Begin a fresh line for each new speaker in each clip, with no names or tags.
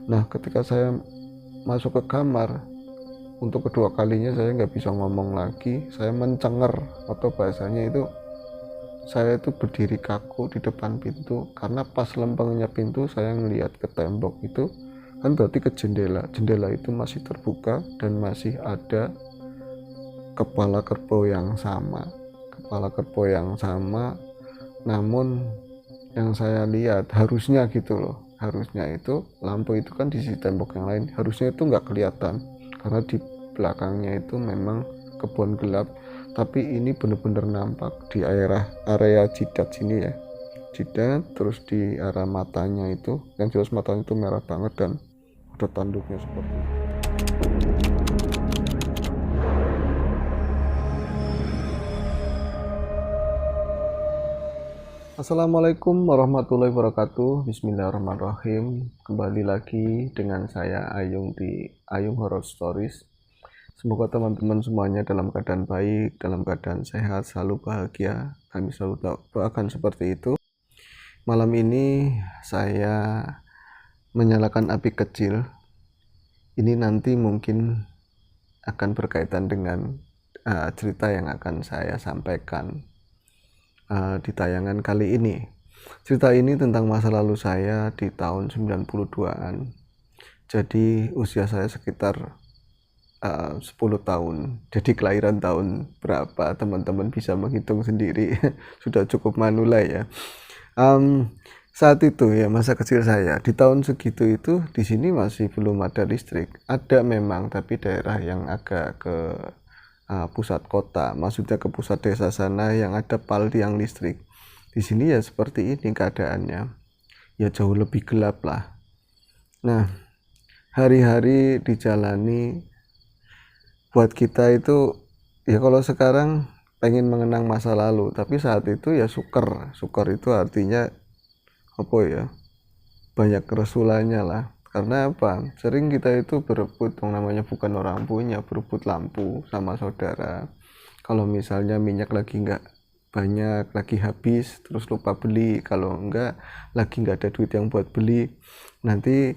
Nah, ketika saya masuk ke kamar untuk kedua kalinya, saya nggak bisa ngomong lagi, saya mencenger, atau bahasanya itu saya itu berdiri kaku di depan pintu, karena pas lempengnya pintu saya ngelihat ke tembok itu kan berarti ke jendela itu masih terbuka dan masih ada kepala kerbau yang sama, namun yang saya lihat harusnya gitu loh, harusnya itu lampu itu kan di sisi tembok yang lain, harusnya itu nggak kelihatan karena di belakangnya itu memang kebun gelap, tapi ini bener-bener nampak di area jidat sini ya, jidat, terus di arah matanya itu yang jelas matanya itu merah banget dan ada tanduknya seperti itu. Assalamualaikum warahmatullahi wabarakatuh. Bismillahirrahmanirrahim. Kembali lagi dengan saya Ayung di Ayung Horror Stories. Semoga teman-teman semuanya dalam keadaan baik, dalam keadaan sehat, selalu bahagia. Kami selalu doakan seperti itu. Malam ini saya menyalakan api kecil. Ini nanti mungkin akan berkaitan dengan cerita yang akan saya sampaikan di tayangan kali ini. Cerita ini tentang masa lalu saya di tahun 92-an. Jadi usia saya sekitar 10 tahun. Jadi kelahiran tahun berapa teman-teman bisa menghitung sendiri. Sudah cukup manula ya. Saat itu ya, masa kecil saya di tahun segitu itu di sini masih belum ada listrik. Ada memang, tapi daerah yang agak ke pusat kota, maksudnya ke pusat desa sana yang ada pal tiang listrik. Di sini ya seperti ini keadaannya, ya jauh lebih gelap lah. Nah, hari-hari dijalani buat kita itu ya, kalau sekarang pengen mengenang masa lalu, tapi saat itu ya syukur itu artinya apa ya, banyak keresulannya lah. Karena apa? Sering kita itu berebut, yang namanya bukan orang punya, berebut lampu sama saudara. Kalau misalnya minyak lagi nggak banyak, lagi habis, terus lupa beli. Kalau enggak, lagi nggak ada duit yang buat beli. Nanti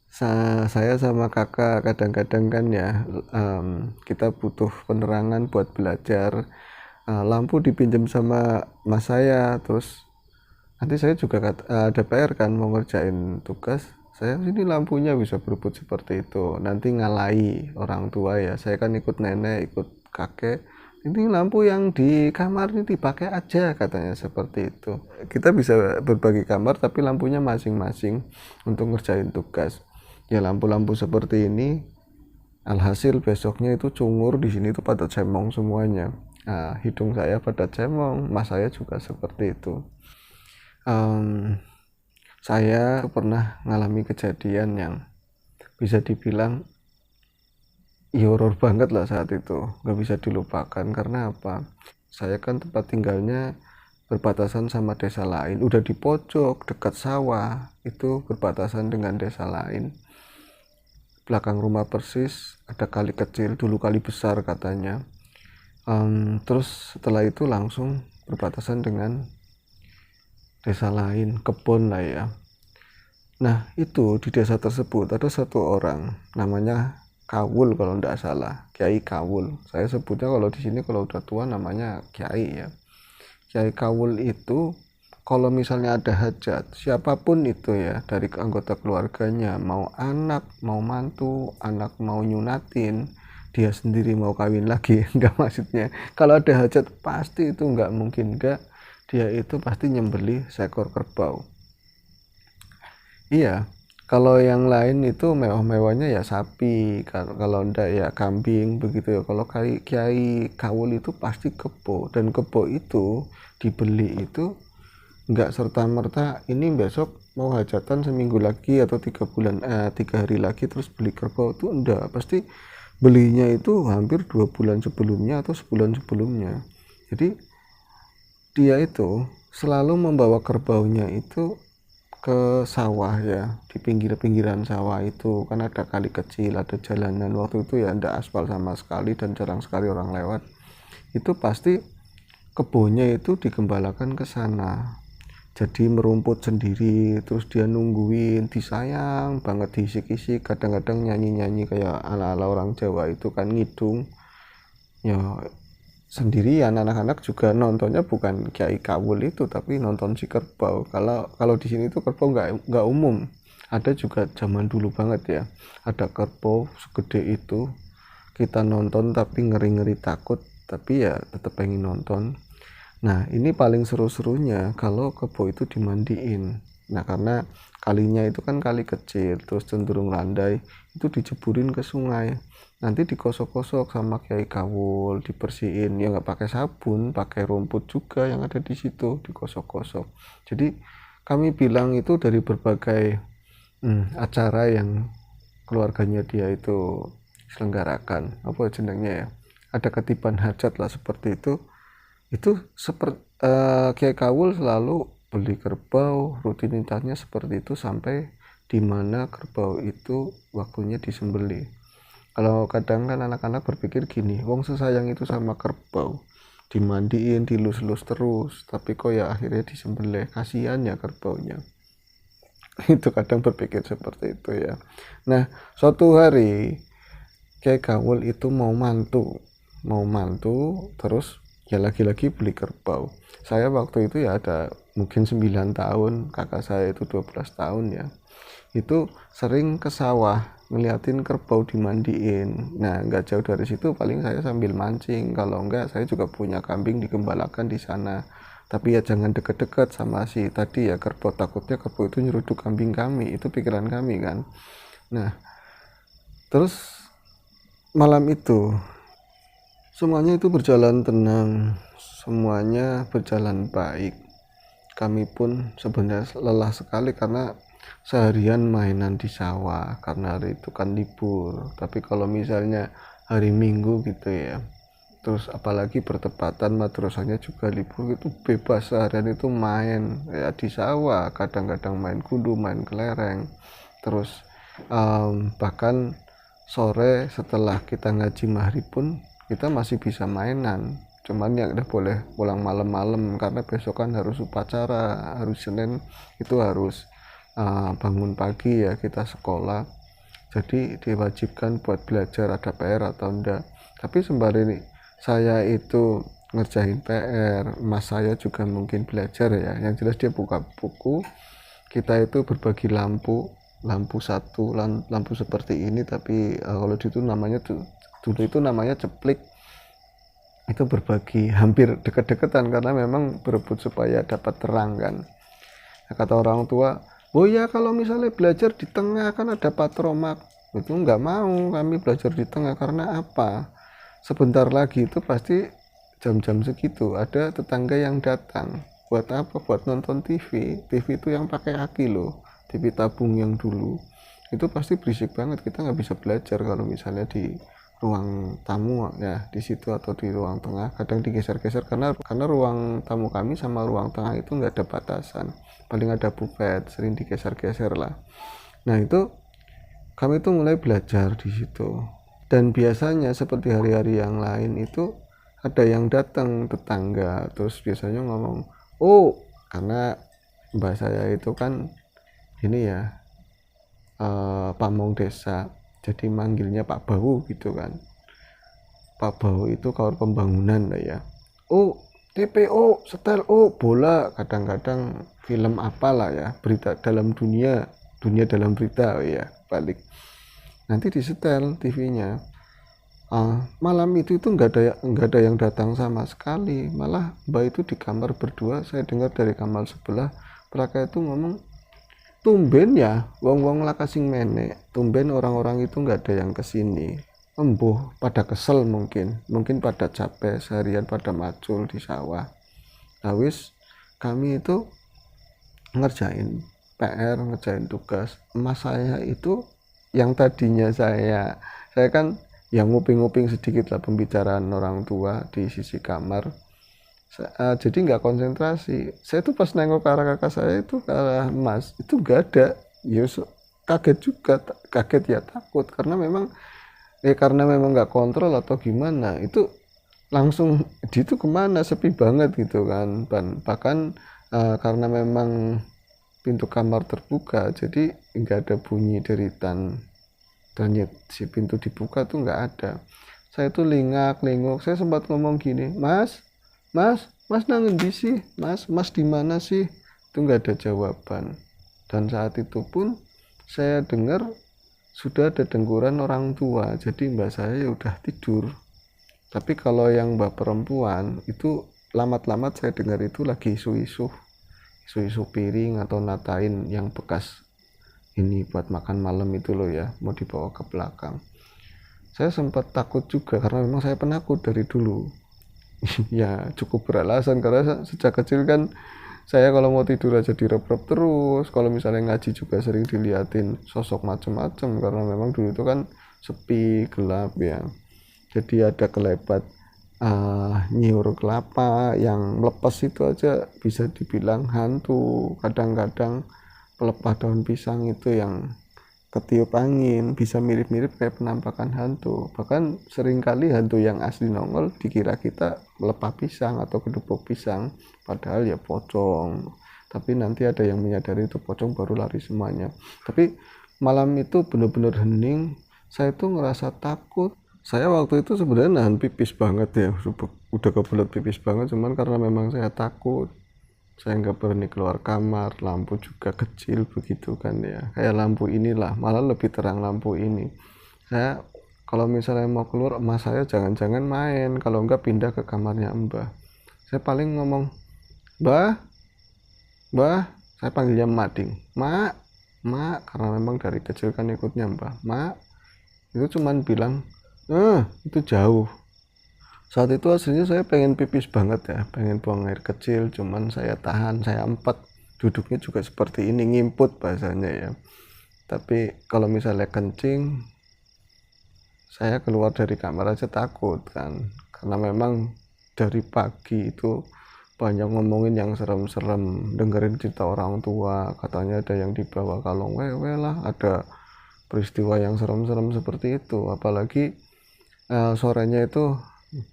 saya sama kakak kadang-kadang kan ya, kita butuh penerangan buat belajar. Lampu dipinjam sama mas saya, terus nanti saya juga ada PR kan, mau ngerjain tugas, saya ini lampunya bisa berebut seperti itu, nanti ngalahi orang tua ya, saya kan ikut nenek, ikut kakek, ini lampu yang di kamar ini dipakai aja katanya, seperti itu. Kita bisa berbagi kamar tapi lampunya masing-masing untuk ngerjain tugas ya. Lampu-lampu seperti ini, alhasil besoknya itu cungur di sini itu pada cemong semuanya. Hidung saya pada cemong, mas saya juga seperti itu. Saya pernah mengalami kejadian yang bisa dibilang ya horor banget lah saat itu, nggak bisa dilupakan. Karena apa? Saya kan tempat tinggalnya berbatasan sama desa lain, udah di pojok dekat sawah, itu berbatasan dengan desa lain. Belakang rumah persis ada kali kecil, dulu kali besar katanya. Terus setelah itu langsung berbatasan dengan desa lain, kebun lah ya. Nah, itu di desa tersebut ada satu orang namanya Kawul kalau tidak salah, Kiai Kawul. Saya sebutnya kalau di sini kalau udah tua namanya Kiai ya. Kiai Kawul itu kalau misalnya ada hajat, siapapun itu ya, dari anggota keluarganya, mau anak, mau mantu, anak mau nyunatin, dia sendiri mau kawin lagi, enggak, maksudnya kalau ada hajat pasti itu enggak mungkin enggak, dia itu pasti nyembelih seekor kerbau. Iya, kalau yang lain itu mewah-mewahnya ya sapi, kalau ndak ya kambing begitu ya. Kalau Kiai Kawul itu pasti kebo, dan kebo itu dibeli itu nggak serta merta ini besok mau hajatan seminggu lagi atau 3 hari lagi terus beli kerbau, itu enggak, pasti belinya itu hampir 2 bulan sebelumnya atau sebulan sebelumnya. Jadi dia itu selalu membawa kerbaunya itu ke sawah ya, di pinggiran sawah itu kan ada kali kecil, ada jalanan. Waktu itu ya ndak aspal sama sekali dan jarang sekali orang lewat. Itu pasti kebunnya itu digembalakan ke sana. jadi merumput sendiri, terus dia nungguin, disayang banget, diisik-isik, kadang-kadang nyanyi-nyanyi kayak ala-ala orang Jawa itu kan, ngidung ya sendirian. Anak-anak juga nontonnya bukan Kiai Kawul itu, tapi nonton si kerbau. Kalau di sini tuh kerbau nggak umum, ada juga zaman dulu banget ya, ada kerbau segede itu, kita nonton tapi ngeri-ngeri takut, tapi ya tetap pengen nonton. Nah, ini paling seru-serunya kalau kebo itu dimandiin. Nah, karena kalinya itu kan kali kecil, terus cenderung landai, itu dijeburin ke sungai. Nanti dikosok-kosok sama Kiai Kawul, dibersihin. Ya nggak pakai sabun, pakai rumput juga yang ada di situ, dikosok-kosok. Jadi kami bilang itu dari berbagai acara yang keluarganya dia itu selenggarakan. Apa jenengnya ya? Ada ketiban hajat lah seperti itu seperti Kiai Kawul selalu beli kerbau, rutinitasnya seperti itu sampai dimana kerbau itu waktunya disembelih. Kalau kadang kan anak-anak berpikir gini, wong sesayang itu sama kerbau, dimandiin, dilus-lus terus, tapi kok ya akhirnya disembelih, kasihan ya kerbaunya. Itu kadang berpikir seperti itu ya. Nah, suatu hari Kiai Kawul itu mau mantu terus ya lagi-lagi beli kerbau. Saya waktu itu ya ada mungkin 9 tahun, kakak saya itu 12 tahun ya. Itu sering ke sawah ngeliatin kerbau dimandiin. Nah, nggak jauh dari situ paling saya sambil mancing. Kalau enggak, saya juga punya kambing digembalakan di sana. Tapi ya jangan deket-deket sama si tadi ya kerbau, takutnya kerbau itu nyeruduk kambing kami. Itu pikiran kami kan. Nah, terus malam itu semuanya itu berjalan tenang, semuanya berjalan baik. Kami pun sebenarnya lelah sekali karena seharian mainan di sawah, karena hari itu kan libur. Tapi kalau misalnya hari Minggu gitu ya, terus apalagi bertepatan madrasahnya juga libur, itu bebas seharian itu main ya di sawah, kadang-kadang main gundu, main kelereng. Terus bahkan sore setelah kita ngaji maghrib pun kita masih bisa mainan, cuman ya udah boleh pulang malam-malam karena besok kan harus upacara, harus Senin itu harus bangun pagi ya, kita sekolah, jadi diwajibkan buat belajar, ada PR atau enggak. Tapi sembari saya itu ngerjain PR, mas saya juga mungkin belajar ya, yang jelas dia buka buku, kita itu berbagi lampu satu, lampu seperti ini, tapi kalau itu namanya dulu itu namanya ceplik. Itu berbagi hampir deket-deketan karena memang berebut supaya dapat terang kan. Nah, kata orang tua, oh ya kalau misalnya belajar di tengah kan ada patromak. Itu nggak mau kami belajar di tengah, karena apa, sebentar lagi itu pasti jam-jam segitu ada tetangga yang datang. Buat apa? Buat nonton TV itu yang pakai aki loh, TV tabung yang dulu. Itu pasti berisik banget, kita nggak bisa belajar kalau misalnya di ruang tamu ya di situ, atau di ruang tengah kadang digeser-geser karena ruang tamu kami sama ruang tengah itu nggak ada batasan, paling ada bufet, sering digeser-geser lah. Nah, itu kami tuh mulai belajar di situ. Dan biasanya seperti hari-hari yang lain itu ada yang datang tetangga, terus biasanya ngomong, oh, karena mbak saya itu kan ini ya pamong desa, jadi manggilnya Pak Bau gitu kan. Pak Bau itu kawar pembangunan lah ya. Oh, TPO, setel, oh bola, kadang-kadang film apalah ya, berita dalam dunia dalam berita, oh ya balik. Nanti disetel TV-nya. Malam itu nggak ada yang datang sama sekali, malah mbak itu di kamar berdua. Saya dengar dari kamar sebelah mereka itu ngomong, tumben ya wong-wong lakasing menek, tumben orang-orang itu nggak ada yang kesini. Embuh pada kesel, mungkin pada capek seharian pada macul di sawah. Nah wis, kami itu ngerjain PR, ngerjain tugas. Emas saya itu yang tadinya saya kan yang nguping-nguping sedikit lah pembicaraan orang tua di sisi kamar, jadi nggak konsentrasi. Saya tuh pas nengok ke arah kakak saya itu, ke arah Mas itu nggak ada. Ya kaget juga, kaget ya takut, karena memang nggak kontrol atau gimana, itu langsung di itu kemana, sepi banget gitu kan. Bahkan Karena memang pintu kamar terbuka, jadi nggak ada bunyi deritan dan si pintu dibuka tuh nggak ada. Saya tuh lingak-linguk, saya sempat ngomong gini, mas nangen di sih, mas di mana sih? Itu nggak ada jawaban. Dan saat itu pun saya dengar sudah ada dengkuran orang tua, jadi mbak saya ya udah tidur. Tapi kalau yang mbak perempuan itu lamat-lamat saya dengar itu lagi isu-isu piring atau natain yang bekas ini buat makan malam itu loh ya, mau dibawa ke belakang. Saya sempat takut juga karena memang saya penakut dari dulu. Ya cukup beralasan karena sejak kecil kan saya kalau mau tidur aja direp-rep terus, kalau misalnya ngaji juga sering diliatin sosok macem-macem karena memang dulu itu kan sepi gelap ya, jadi ada kelebat nyiur kelapa yang melepas itu aja bisa dibilang hantu. Kadang-kadang pelepah daun pisang itu yang ketiup angin bisa mirip-mirip kayak penampakan hantu. Bahkan seringkali hantu yang asli nongol dikira kita melepah pisang atau kedupuk pisang, padahal ya pocong. Tapi nanti ada yang menyadari itu pocong baru lari semuanya. Tapi malam itu benar-benar hening, saya tuh ngerasa takut. Saya waktu itu sebenarnya nahan pipis banget ya, udah kebelet pipis banget, cuman karena memang saya takut, saya nggak berani keluar kamar, lampu juga kecil begitu kan ya, kayak lampu inilah, malah lebih terang lampu ini. Saya kalau misalnya mau keluar, emas saya jangan-jangan main, kalau enggak pindah ke kamarnya mbah. Saya paling ngomong, mbah, mbah, saya panggilnya mading, mak, karena memang dari kecil kan ikutnya mbah, mak. Itu cuman bilang, itu jauh. Saat itu aslinya saya pengen pipis banget ya, pengen buang air kecil, cuman saya tahan, saya empat, duduknya juga seperti ini, ngimput bahasanya ya. Tapi kalau misalnya kencing, saya keluar dari kamar aja takut kan, karena memang dari pagi itu banyak ngomongin yang serem-serem, dengerin cerita orang tua, katanya ada yang dibawa kalong wewe lah, ada peristiwa yang serem-serem seperti itu. Apalagi sorenya itu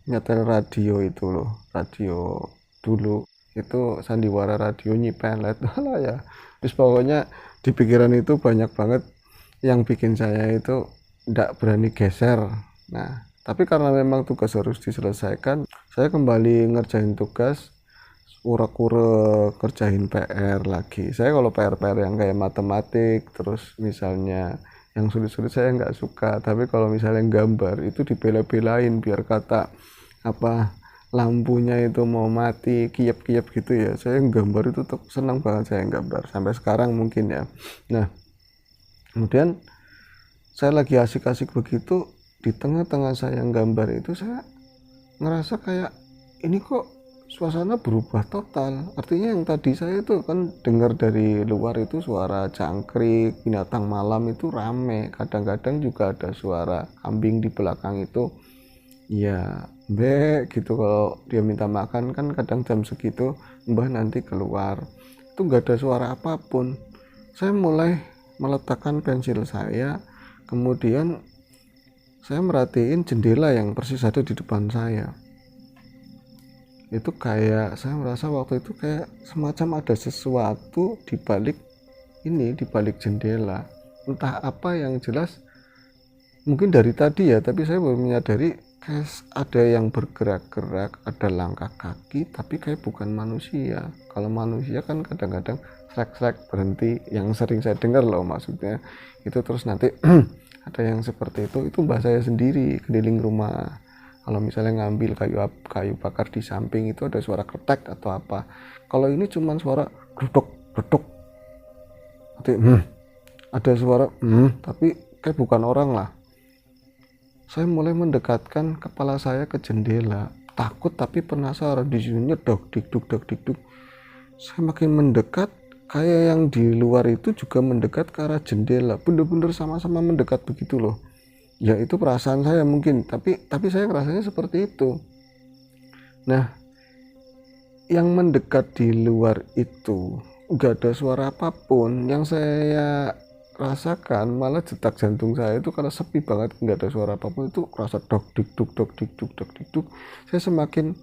nyetel radio itu loh, radio dulu itu sandiwara radio nyipelet lah ya. Terus pokoknya di pikiran itu banyak banget yang bikin saya itu tidak berani geser. Nah tapi karena memang tugas harus diselesaikan, saya kembali ngerjain tugas, urak-urak kerjain PR lagi. Saya kalau PR-PR yang kayak matematik, terus misalnya yang sulit-sulit saya nggak suka, tapi kalau misalnya gambar itu dibela-belain biar kata apa lampunya itu mau mati kiep-kiep gitu ya, saya gambar itu tuh senang banget saya gambar sampai sekarang mungkin ya. Nah kemudian saya lagi asik-asik begitu, di tengah-tengah saya gambar itu saya ngerasa kayak ini kok suasana berubah total. Artinya yang tadi saya itu kan dengar dari luar itu suara jangkrik, binatang malam itu rame, kadang-kadang juga ada suara kambing di belakang itu ya mbek gitu, kalau dia minta makan kan kadang jam segitu mbah nanti keluar, itu nggak ada suara apapun. Saya mulai meletakkan pensil saya, kemudian saya merhatiin jendela yang persis ada di depan saya. Itu kayak saya merasa waktu itu kayak semacam ada sesuatu di balik ini, di balik jendela. Entah apa, yang jelas mungkin dari tadi ya, tapi saya baru menyadari kayak ada yang bergerak-gerak, ada langkah kaki, tapi kayak bukan manusia. Kalau manusia kan kadang-kadang srek-srek berhenti, yang sering saya dengar loh maksudnya itu, terus nanti ada yang seperti itu mbah saya sendiri keliling rumah. Kalau misalnya ngambil kayu bakar di samping itu ada suara kretek atau apa. Kalau ini cuman suara duduk, nanti ada suara tapi kayak bukan orang lah. Saya mulai mendekatkan kepala saya ke jendela, takut tapi penasaran, di sini dok dikduk. Saya makin mendekat, kayak yang di luar itu juga mendekat ke arah jendela, bener-bener sama-sama mendekat begitu loh. Ya itu perasaan saya mungkin, tapi saya rasanya seperti itu. Nah yang mendekat di luar itu gak ada suara apapun, yang saya rasakan malah detak jantung saya itu karena sepi banget, nggak ada suara apapun, itu rasa dok dikduk. Saya semakin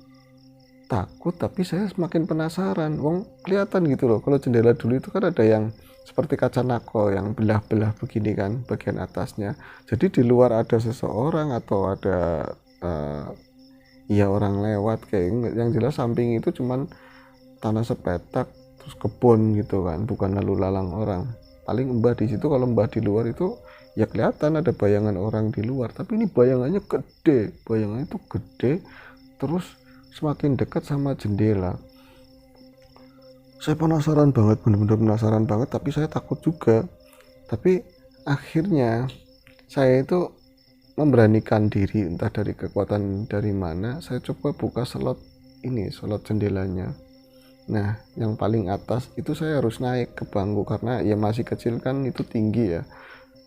takut, tapi saya semakin penasaran. Wong kelihatan gitu loh, kalau jendela dulu itu kan ada yang seperti kaca nako yang belah-belah begini kan bagian atasnya. Jadi di luar ada seseorang atau ada ya orang lewat, kayak yang jelas samping itu cuman tanah sepetak terus kebun gitu kan, bukan lalu lalang orang. Paling mbah di situ, kalau mbah di luar itu ya kelihatan ada bayangan orang di luar, tapi ini bayangannya itu gede, terus semakin dekat sama jendela. Saya penasaran banget, bener-bener penasaran banget, tapi saya takut juga. Tapi akhirnya saya itu memberanikan diri, entah dari kekuatan dari mana, saya coba buka slot jendelanya. Nah, yang paling atas itu saya harus naik ke bangku karena ya masih kecil kan, itu tinggi ya.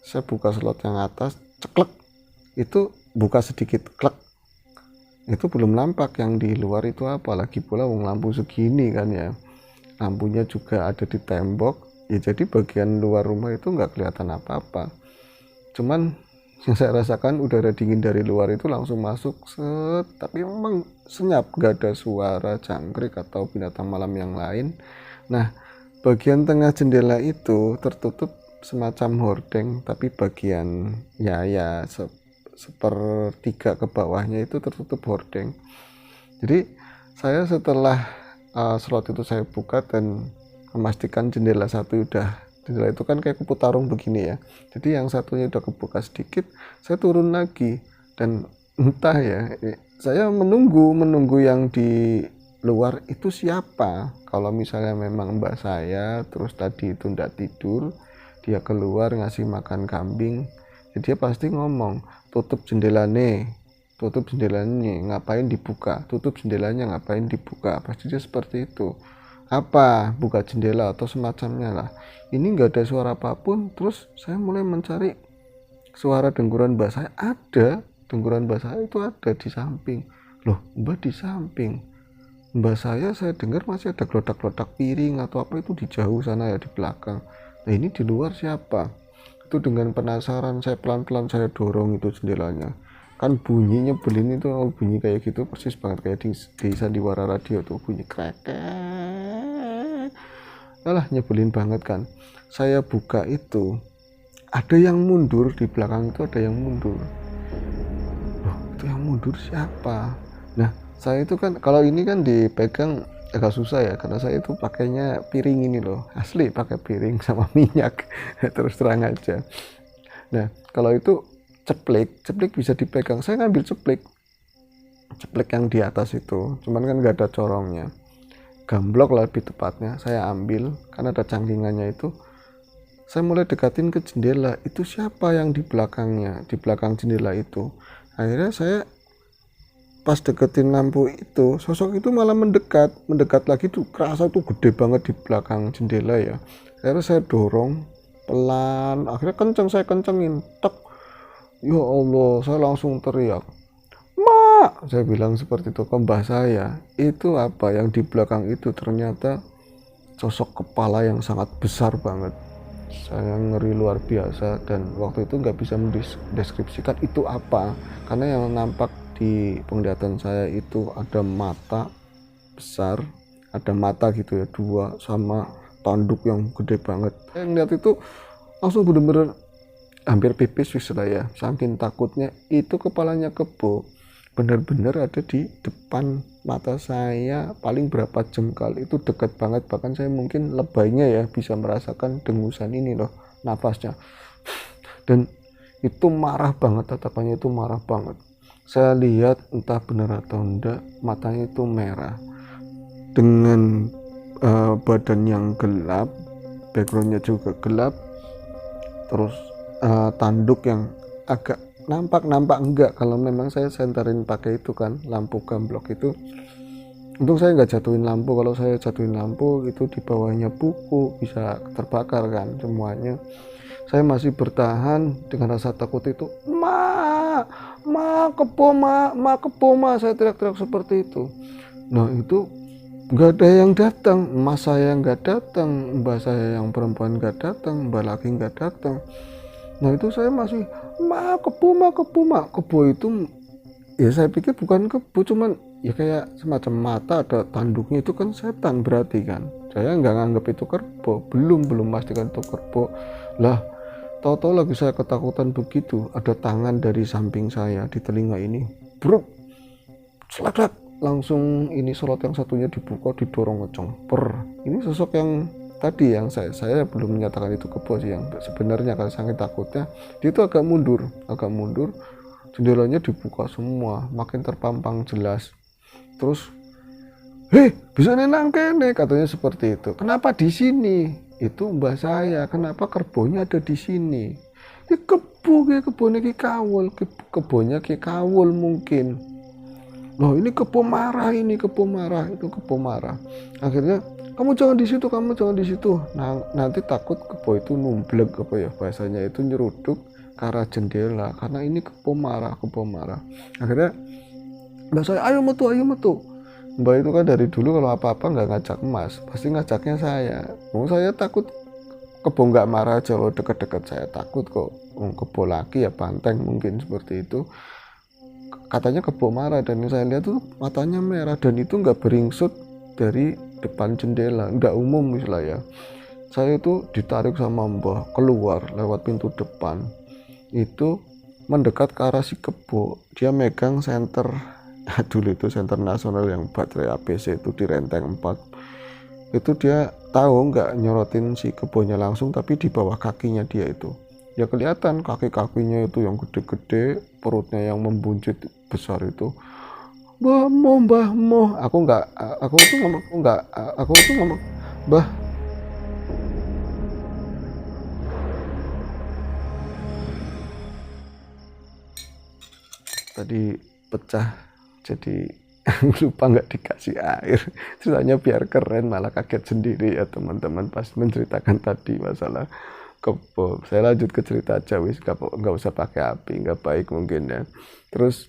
Saya buka slot yang atas, ceklek, itu buka sedikit, klek, itu belum nampak yang di luar itu apa. Lagi pula lampu segini kan ya, lampunya juga ada di tembok ya, jadi bagian luar rumah itu nggak kelihatan apa-apa. Cuman yang saya rasakan udara dingin dari luar itu langsung masuk set, tapi memang senyap, gak ada suara jangkrik atau binatang malam yang lain. Nah, bagian tengah jendela itu tertutup semacam hordeng, tapi bagian sepertiga ke bawahnya itu tertutup hordeng. Jadi saya setelah slot itu saya buka dan memastikan jendela itu kan kayak kupu tarung begini ya, jadi yang satunya udah kebuka sedikit, saya turun lagi dan entah ya, saya menunggu yang di luar itu siapa. Kalau misalnya memang mbak saya terus tadi itu ndak tidur, dia keluar ngasih makan kambing, ya dia pasti ngomong, tutup jendelanya, ngapain dibuka, tutup jendelanya, ngapain dibuka, pasti dia seperti itu. Apa, buka jendela atau semacamnya lah. Ini nggak ada suara apapun. Terus saya mulai mencari suara dengkuran mbak saya. Ada dengkuran mbak saya itu ada di samping. Loh, mbak di samping mbak saya dengar masih ada gelodak-gelodak piring atau apa itu di jauh sana ya, di belakang. Nah, ini di luar siapa? Itu dengan penasaran saya pelan-pelan saya dorong itu jendelanya. Kan bunyinya nyebelin itu, bunyi kayak gitu persis banget kayak di sandiwara radio tuh, bunyi kreket. Alah, nyebelin banget kan. Saya buka itu, ada yang mundur di belakang itu, ada yang mundur. Loh, itu yang mundur siapa? Nah, saya itu kan kalau ini kan dipegang agak susah ya, karena saya itu pakainya piring ini loh, asli pakai piring sama minyak. Terus terang aja. Nah, kalau itu ceplek bisa dipegang, saya ngambil ceplek yang di atas itu, cuman kan nggak ada corongnya, gamblok lah lebih tepatnya, saya ambil karena ada cangkingannya itu. Saya mulai dekatin ke jendela, itu siapa yang di belakangnya, di belakang jendela itu. Akhirnya saya pas deketin lampu itu, sosok itu malah mendekat lagi tuh, kerasa tuh gede banget di belakang jendela ya. Akhirnya saya dorong pelan, akhirnya saya kencengin, tek, ya Allah, saya langsung teriak, "Mak!" Saya bilang seperti itu ke mbah saya. Itu apa yang di belakang itu, ternyata sosok kepala yang sangat besar banget. Saya ngeri luar biasa, dan waktu itu nggak bisa mendeskripsikan itu apa, karena yang nampak di penglihatan saya itu ada mata besar, ada mata gitu ya, dua, sama tanduk yang gede banget. Saya ngeliat itu langsung bener-bener hampir pipis wis lah ya, saking takutnya. Itu kepalanya kebo benar-benar ada di depan mata saya, paling berapa jengkal, itu dekat banget, bahkan saya mungkin lebaynya ya bisa merasakan dengusan ini loh, nafasnya. Dan itu marah banget, tatapannya itu marah banget. Saya lihat entah benar atau enggak, matanya itu merah dengan badan yang gelap, backgroundnya juga gelap, terus tanduk yang agak nampak enggak kalau memang saya senterin pakai itu kan, lampu gamblok itu. Untung saya nggak jatuhin lampu, kalau saya jatuhin lampu itu di bawahnya buku bisa terbakar kan semuanya. Saya masih bertahan dengan rasa takut itu, kebo ma, saya teriak-teriak seperti itu. Nah, itu nggak ada yang datang, emas saya nggak datang, mbak saya yang perempuan nggak datang, mbak laki nggak datang. Nah, itu saya masih kebo itu ya, saya pikir bukan kebo, cuman ya kayak semacam mata ada tanduknya, itu kan setan berarti kan. Saya nggak nganggap itu kerbau, belum pastikan itu kerbau. Lah tahu-tahu lagi saya ketakutan begitu, ada tangan dari samping saya di telinga ini, bruk, selak, langsung ini slot yang satunya dibuka, didorong ngecong, ini sosok yang tadi yang saya belum menyatakan itu kerbau sih, yang sebenarnya kalau saking takutnya dia itu agak mundur, jendelanya dibuka semua, makin terpampang jelas. Terus, bisa nenang kene, katanya seperti itu. Kenapa di sini? Itu mbah saya. Kenapa kerbaunya ada di sini? Ini kebunnya ki kawul, kebunnya ki kawul mungkin. Loh, ini kebo marah, itu kebo marah. Akhirnya, kamu jangan di situ. Nah, nanti takut kebo itu numblek, apa ya bahasanya itu, nyeruduk ke arah jendela, karena ini kebo marah. Akhirnya mbak saya, ayo metu. Mbak itu kan dari dulu kalau apa-apa nggak ngajak Mas, pasti ngajaknya saya. Saya takut kebo nggak marah aja loh, deket-deket saya takut kok. Kebo laki ya banteng mungkin seperti itu. Katanya kebo marah, dan yang saya lihat tuh matanya merah, dan itu nggak beringsut dari depan jendela, nggak umum misalnya ya. Saya itu ditarik sama mbah keluar lewat pintu depan, itu mendekat ke arah si kebo. Dia megang senter dulu itu senter nasional yang baterai ABC itu di renteng 4. Itu dia tahu nggak nyorotin si kebonya langsung, tapi di bawah kakinya dia itu ya kelihatan kaki-kakinya itu yang gede-gede, perutnya yang membuncit besar itu. Mbah mo, aku tuh ngomong, mbah, tadi pecah jadi lupa nggak dikasih air. Ceritanya biar keren, malah kaget sendiri ya teman-teman pas menceritakan tadi masalah kebo. Saya lanjut ke cerita aja, wis nggak usah pakai api, nggak baik mungkin ya. Terus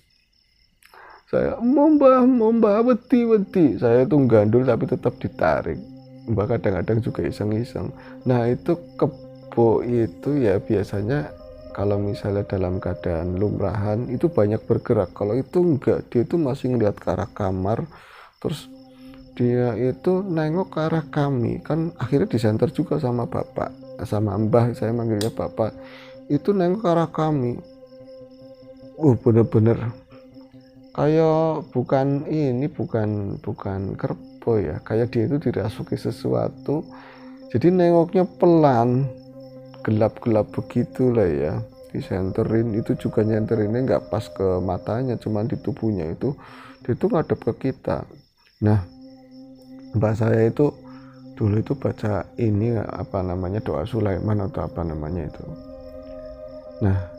saya mbah wedi, saya tuh gandul tapi tetap ditarik. Mbah kadang-kadang juga iseng-iseng. Nah itu kebo itu ya biasanya kalau misalnya dalam keadaan lumrahan itu banyak bergerak. Kalau itu enggak, dia itu masih ngeliat ke arah kamar. Terus dia itu nengok ke arah kami, kan akhirnya disenter juga sama bapak, sama mbah, saya manggilnya bapak. Itu nengok ke arah kami, bener-bener kayak bukan kerbau ya, kayak dia itu dirasuki sesuatu. Jadi nengoknya pelan, gelap-gelap begitu lah ya, disenterin. Itu juga nyenterinnya nggak pas ke matanya, cuman di tubuhnya itu, dia itu ngadep ke kita. Nah mbak saya itu dulu itu baca ini apa namanya, doa Sulaiman atau apa namanya itu. Nah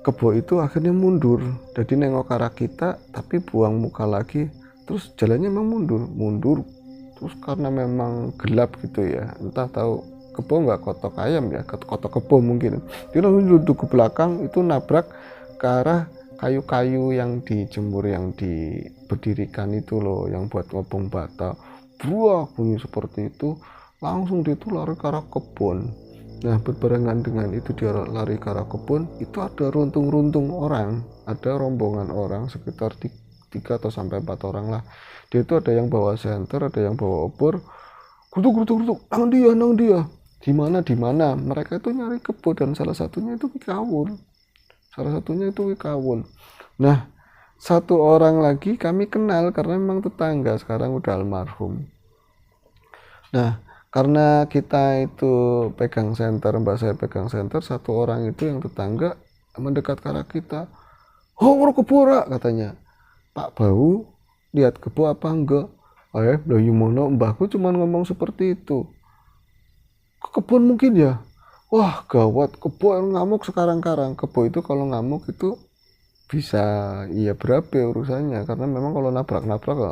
kebo itu akhirnya mundur, jadi nengok ke arah kita tapi buang muka lagi, terus jalannya memang mundur. Terus karena memang gelap gitu ya, entah tahu kebo nggak kotok ayam ya, kotok kebo mungkin, dia langsung duduk ke belakang, itu nabrak ke arah kayu-kayu yang dijemur, yang diberdirikan itu loh, yang buat ngobong bata. Buah bunyi seperti itu, langsung dia tuh lari ke arah kebun. Nah berbarengan dengan itu dia lari ke arah kebun, itu ada runtung-runtung orang, ada rombongan orang sekitar 3 atau sampai 4 orang lah. Dia itu ada yang bawa senter, ada yang bawa obor, grutuk, nang dia, di mana mereka itu nyari kebo, dan salah satunya itu kawul. Nah satu orang lagi kami kenal karena memang tetangga, sekarang udah almarhum. Nah karena kita itu pegang senter, mbak saya pegang senter, satu orang itu yang tetangga mendekat ke arah kita. Oh kebo katanya, Pak Bau lihat kebo apa enggak? Lah yumono, mbahku cuma ngomong seperti itu. Ke kebun mungkin ya. Wah gawat, kebo yang ngamuk sekarang-karang. Kebo itu kalau ngamuk itu bisa iya berabe urusannya, karena memang kalau nabrak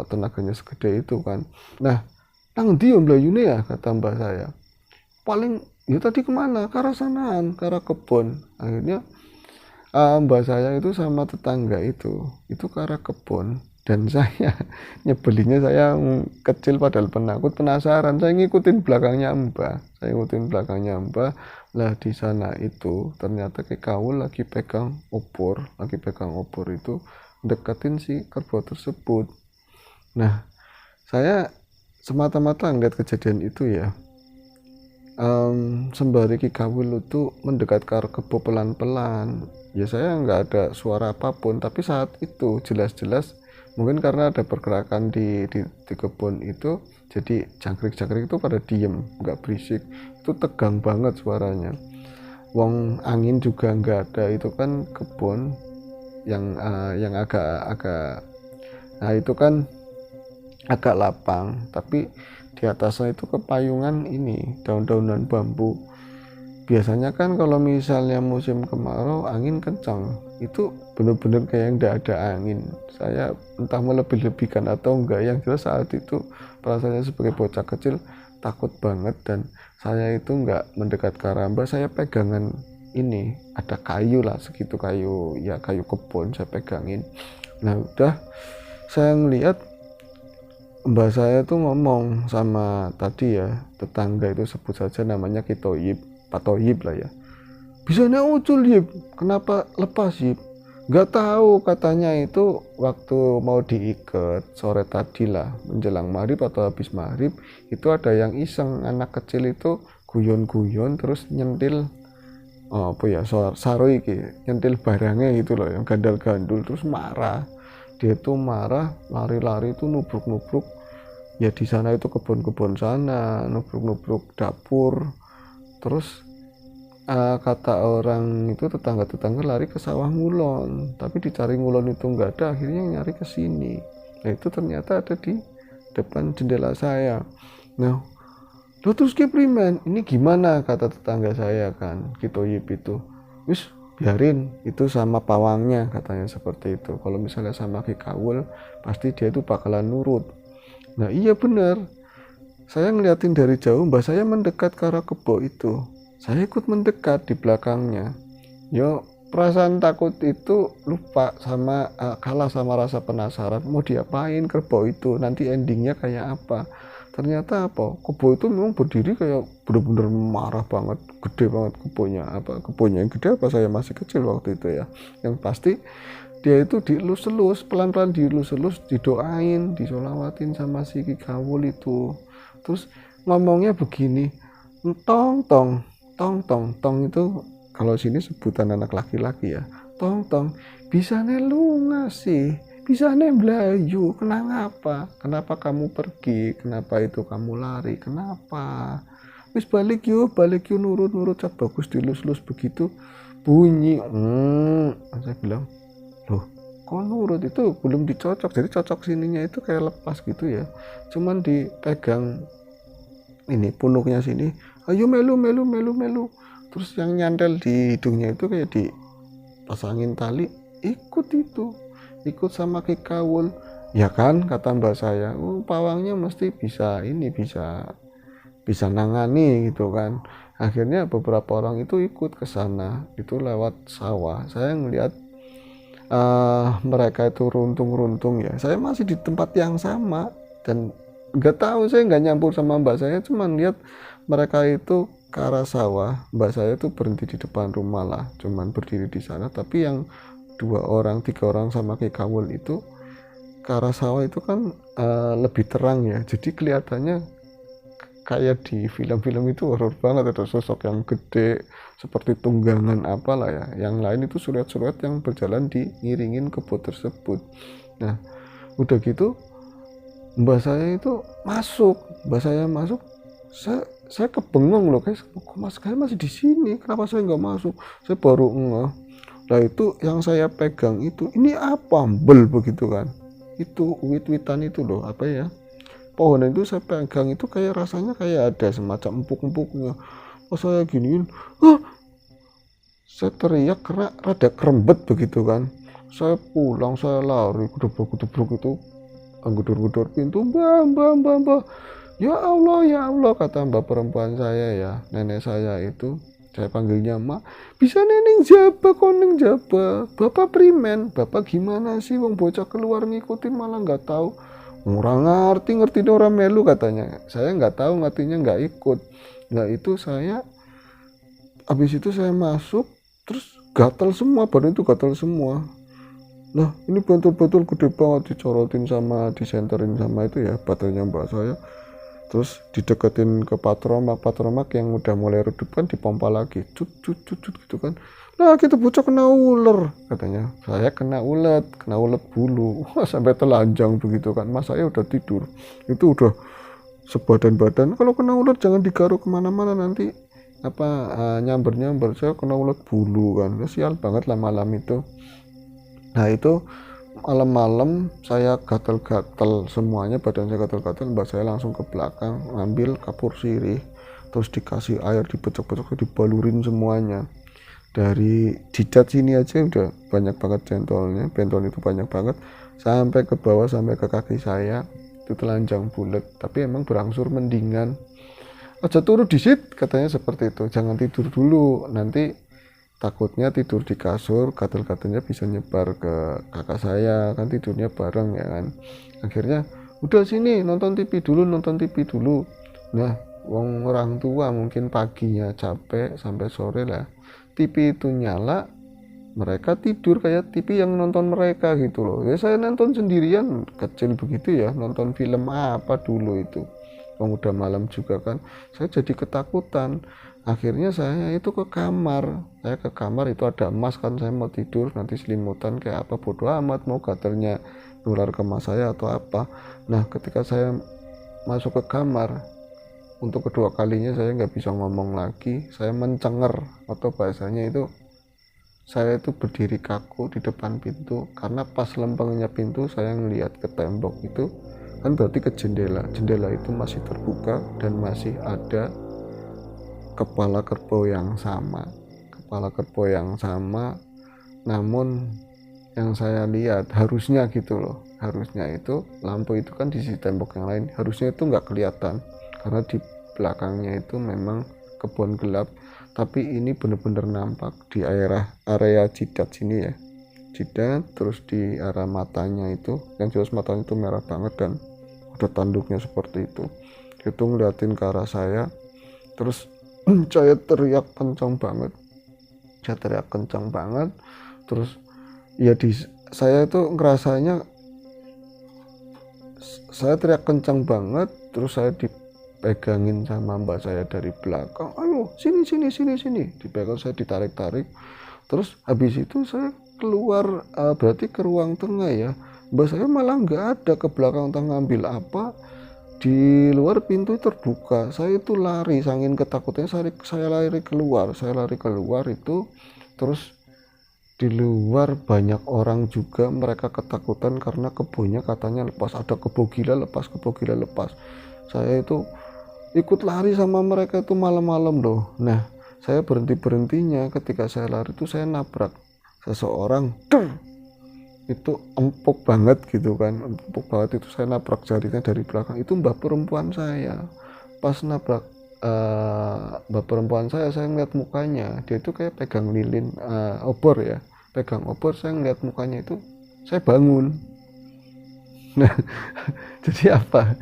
tenaganya segede itu kan. Nah nang dia mlayune ya, kata mbak saya, paling ya tadi kemana, ke arah sanaan, ke arah kebun. Akhirnya mbak saya itu sama tetangga itu ke arah kebun, dan saya nyebelinnya, saya kecil padahal penakut, penasaran, saya ngikutin belakangnya mbak. Lah di sana itu ternyata kawul lagi pegang obor itu deketin si kerbau tersebut. Nah, saya semata-mata ngeliat kejadian itu ya, sembari Ki Kawul itu mendekat ke arah kebo pelan-pelan. Ya saya nggak ada suara apapun, tapi saat itu jelas-jelas mungkin karena ada pergerakan di kebun itu, jadi jangkrik-jangkrik itu pada diem, nggak berisik. Itu tegang banget suaranya. Wong angin juga nggak ada, itu kan kebun yang agak-agak, nah itu kan agak lapang, tapi di atasnya itu kepayungan ini daun-daunan bambu. Biasanya kan kalau misalnya musim kemarau angin kencang, itu bener-bener kayak nggak ada angin. Saya entah melebih-lebihkan atau enggak, yang jelas saat itu perasaannya sebagai bocah kecil takut banget, dan saya itu nggak mendekat ke arah Mbak, saya pegangan ini, ada kayu lah segitu, kayu ya, kayu kebun saya pegangin. Nah udah, saya ngeliat mbak saya tuh ngomong sama tadi ya, tetangga itu sebut saja namanya Kitoyib, Pak Toyib lah ya. Bisa ucul Yib, kenapa lepas Yib? Gak tahu, katanya itu waktu mau diikat sore tadi lah, menjelang maghrib atau habis maghrib, itu ada yang iseng, anak kecil itu guyon-guyon terus nyentil, oh apa ya, saroi nyentil barangnya gitu loh, yang gandal-gandul, terus marah. Dia tuh marah, lari-lari tuh nubruk-nubruk. Ya di sana itu kebun-kebun sana, nubruk-nubruk dapur. Terus kata orang itu, tetangga-tetangga lari ke sawah ngulon, tapi dicari ngulon itu nggak ada, akhirnya nyari ke sini. Nah itu ternyata ada di depan jendela saya. Nah, lo terus keprimen, ini gimana, kata tetangga saya kan, Kitoyip itu, wis biarin itu sama pawangnya, katanya seperti itu. Kalau misalnya sama Ki Kawul pasti dia itu bakalan nurut. Nah iya bener, saya ngeliatin dari jauh, mbak saya mendekat ke arah kebo itu, saya ikut mendekat di belakangnya. Yo, perasaan takut itu lupa sama kalah sama rasa penasaran mau diapain kebo itu, nanti endingnya kayak apa. Ternyata apa, kebo itu memang berdiri kayak bener-bener marah banget, gede banget kebonya. Apa kebonya yang gede, apa saya masih kecil waktu itu ya. Yang pasti dia itu dielus-elus, pelan-pelan dielus-elus, didoain, disolawatin sama si Ki Kawul itu. Terus ngomongnya begini, tong tong tong tong tong, itu kalau sini sebutan anak laki-laki ya, tong tong, bisa lu ngasih, bisa belayu, kenapa kamu pergi, kenapa itu kamu lari, kenapa, wis balik yuk nurut cat bagus, dilus-lus begitu bunyi. Saya bilang, loh kok nurut, itu belum dicocok, jadi cocok sininya itu kayak lepas gitu ya, cuman dipegang ini punuknya sini, ayo melu, terus yang nyantel di hidungnya itu kayak dipasangin tali, ikut sama Ki Kawul. Ya kan, kata mbak saya, pawangnya mesti bisa ini, bisa nangani gitu kan. Akhirnya beberapa orang itu ikut ke sana, itu lewat sawah. Saya ngelihat mereka itu runtung ya, saya masih di tempat yang sama, dan nggak tahu, saya nggak nyampur sama mbak saya, cuma lihat mereka itu ke arah sawah. Mbak saya itu berhenti di depan rumah lah, cuman berdiri di sana, tapi yang 2 orang 3 orang sama Ki Kawul itu ke arah sawah itu kan lebih terang ya, jadi kelihatannya kayak di film-film itu horor banget, ada sosok yang gede seperti tunggangan apalah ya, yang lain itu surat-surat yang berjalan diiringin kebo tersebut. Nah udah gitu mbak saya itu masuk, saya kebengong loh, guys, kok mas saya masih di sini, kenapa saya nggak masuk. Saya baru ngeh, lah itu yang saya pegang itu, ini apa, bel begitu kan, itu wit-witan itu loh, apa ya, pohon itu saya pegang itu kayak rasanya kayak ada semacam empuk-empuknya. Oh saya giniin, saya teriak karena rada kerembet begitu kan. Saya pulang, saya lari, gedebuk itu, anggudur-gudur pintu, mbak, ya Allah, kata mbak perempuan saya ya, nenek saya itu, saya panggilnya mak, bisa neneng jaba, koneng jaba, bapak primen, bapak gimana sih, wong bocah keluar ngikutin malah nggak tahu, orang ngerti orang melu, katanya. Saya nggak tahu, ngertinya nggak ikut. Nah itu saya, habis itu saya masuk, terus gatal semua, badan itu gatal semua. Nah ini betul-betul gede banget, dicorotin sama disenterin sama itu ya baterainya mbak saya. Terus dideketin ke patromak yang udah mulai redup kan dipompa lagi cut cut cut cut gitu kan. Nah kita bocah kena ular katanya, saya kena ulet bulu. Wah, sampai telanjang begitu kan, mas saya udah tidur itu udah sebadan-badan. Kalau kena ular jangan digaruk kemana-mana, nanti apa nyamber-nyamber. Saya kena ulat bulu kan, sial banget lah malam itu. Nah itu malam-malam saya gatel-gatel semuanya, badan saya gatel-gatel. Mbak saya langsung ke belakang ngambil kapur sirih, terus dikasih air, dibecek-becek, dibalurin semuanya. Dari jidat sini aja udah banyak banget jentolnya, bentol itu banyak banget, sampai ke bawah sampai ke kaki saya itu telanjang bulat. Tapi emang berangsur mendingan. Aja turu disit katanya seperti itu, jangan tidur dulu, nanti takutnya tidur di kasur gatel-gatelnya bisa nyebar ke kakak saya, kan tidurnya bareng ya kan. Akhirnya udah sini nonton TV dulu, nonton TV dulu. Nah wong orang tua mungkin paginya capek sampai sore lah, TV itu nyala, mereka tidur kayak TV yang nonton mereka gitu loh. Ya saya nonton sendirian, kecil begitu ya, nonton film apa dulu itu, udah malam juga kan. Saya jadi ketakutan. Akhirnya saya itu ke kamar, itu ada emas kan, saya mau tidur nanti selimutan kayak apa bodo amat, mau gatelnya nular ke mas saya atau apa. Nah ketika saya masuk ke kamar untuk kedua kalinya saya nggak bisa ngomong lagi, saya mencenger atau bahasanya itu saya itu berdiri kaku di depan pintu, karena pas lempengnya pintu saya ngelihat ke tembok itu kan, berarti ke jendela itu masih terbuka dan masih ada kepala kerbau yang sama. Namun yang saya lihat harusnya gitu loh, harusnya itu lampu itu kan di sisi tembok yang lain, harusnya itu nggak kelihatan karena di belakangnya itu memang kebun gelap. Tapi ini bener-bener nampak di area jidat sini ya, jidat, terus di arah matanya itu, yang jelas matanya itu merah banget dan ada tanduknya seperti itu ngeliatin ke arah saya. Terus saya teriak kencang banget. Terus ya saya itu ngerasanya saya teriak kencang banget, terus saya dipegangin sama mbak saya dari belakang, ayo sini, dipegang, saya ditarik. Terus habis itu saya keluar, berarti ke ruang tengah ya, mbak saya malah nggak ada, ke belakang tengah ngambil apa, di luar pintu terbuka. Saya itu lari saking ketakutannya, saya lari keluar itu. Terus di luar banyak orang juga, mereka ketakutan karena kebunnya katanya lepas, ada kebo gila lepas. Saya itu ikut lari sama mereka itu malam-malam loh. Nah saya berhentinya ketika saya lari itu saya nabrak seseorang, itu empuk banget gitu kan, itu saya nabrak jarinya dari belakang. Itu mbak perempuan saya, pas nabrak mbak perempuan saya ngeliat mukanya, dia itu kayak pegang lilin, obor ya, pegang obor. Saya ngeliat mukanya itu, saya bangun. Nah jadi apa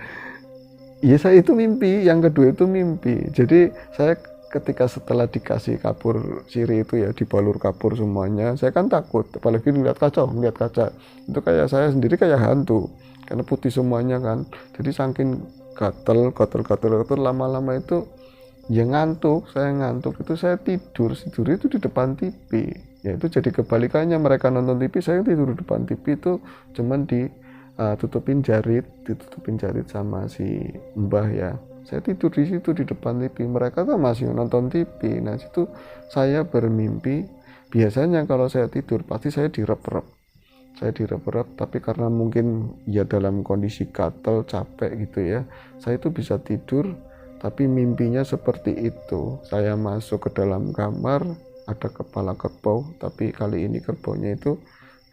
ya, saya itu mimpi, yang kedua itu mimpi. Jadi saya ketika setelah dikasih kapur sirih itu ya, dibalur kapur semuanya, saya kan takut, apalagi ngeliat kaca itu kayak saya sendiri kayak hantu karena putih semuanya kan. Jadi saking gatel lama-lama itu ya ngantuk, itu saya tidur itu di depan TV. Ya itu jadi kebalikannya, mereka nonton TV, saya tidur di depan TV itu cuman ditutupin jarit sama si mbah ya. Saya tidur di situ di depan TV, mereka tuh masih nonton TV. Nah situ saya bermimpi. Biasanya kalau saya tidur pasti saya direp-rep, tapi karena mungkin ya dalam kondisi gatel capek gitu ya, saya itu bisa tidur. Tapi mimpinya seperti itu, saya masuk ke dalam kamar, ada kepala kerbau, tapi kali ini kerbaunya itu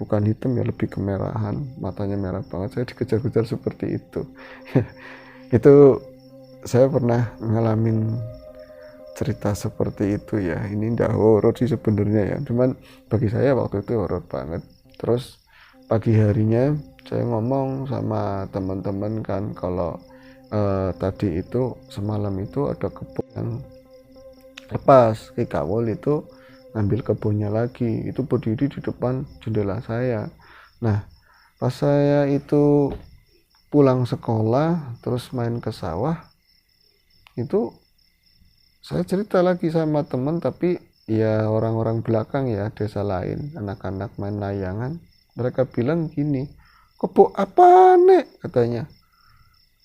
bukan hitam ya, lebih kemerahan, matanya merah banget. Saya dikejar-kejar seperti itu. Itu saya pernah ngalamin cerita seperti itu ya. Ini ndak horor sih sebenarnya ya, cuman bagi saya waktu itu horor banget. Terus pagi harinya saya ngomong sama teman-teman kan, kalau tadi itu semalam itu ada kebun yang lepas, Ki Kawul itu ngambil kebunnya lagi, itu berdiri di depan jendela saya. Nah, pas saya itu pulang sekolah terus main ke sawah, itu saya cerita lagi sama teman, tapi ya orang-orang belakang ya, desa lain, anak-anak main layangan. Mereka bilang gini, kebo apa nek katanya,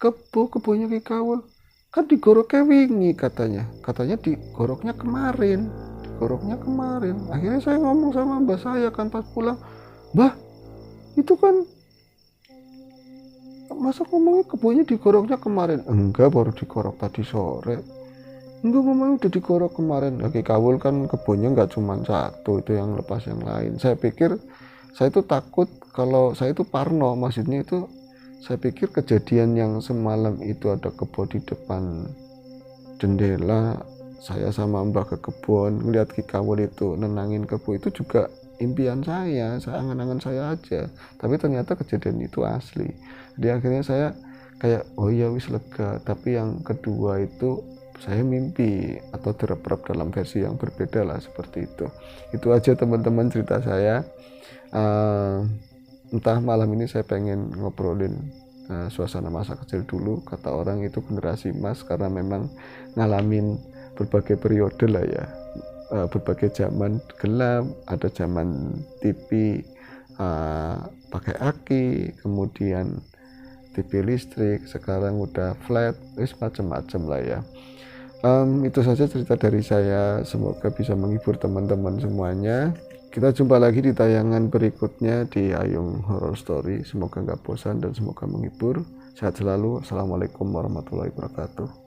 kebonya Ki Kawul kan digoroknya wingi katanya digoroknya kemarin. Akhirnya saya ngomong sama mbah saya kan pas pulang, mbah itu kan masa ngomongnya kebonya digoroknya kemarin, enggak baru digorok tadi sore. Enggak, memang udah digorok kemarin. Oke, Kawul kan kebunnya nggak cuma satu, itu yang lepas yang lain. Saya pikir, saya itu takut kalau saya itu parno, maksudnya itu saya pikir kejadian yang semalam itu ada kebo di depan jendela, saya sama mbak ke kebun ngeliat Ki Kawul itu nenangin kebo, itu juga impian saya angan-angan saya aja, tapi ternyata kejadian itu asli. Jadi akhirnya saya kayak oh iya wis lega. Tapi yang kedua itu saya mimpi atau derep-derep dalam versi yang berbeda lah, seperti itu aja teman-teman cerita saya. uh, Entah malam ini saya pengen ngobrolin suasana masa kecil dulu. Kata orang itu generasi emas karena memang ngalamin berbagai periode lah ya, berbagai zaman gelap, ada zaman TV pakai aki, kemudian TV listrik, sekarang udah flat, macam-macam lah ya. Itu saja cerita dari saya, semoga bisa menghibur teman-teman semuanya. Kita jumpa lagi di tayangan berikutnya di Ayung Horror Story. Semoga nggak bosan dan semoga menghibur. Sehat selalu. Assalamualaikum warahmatullahi wabarakatuh.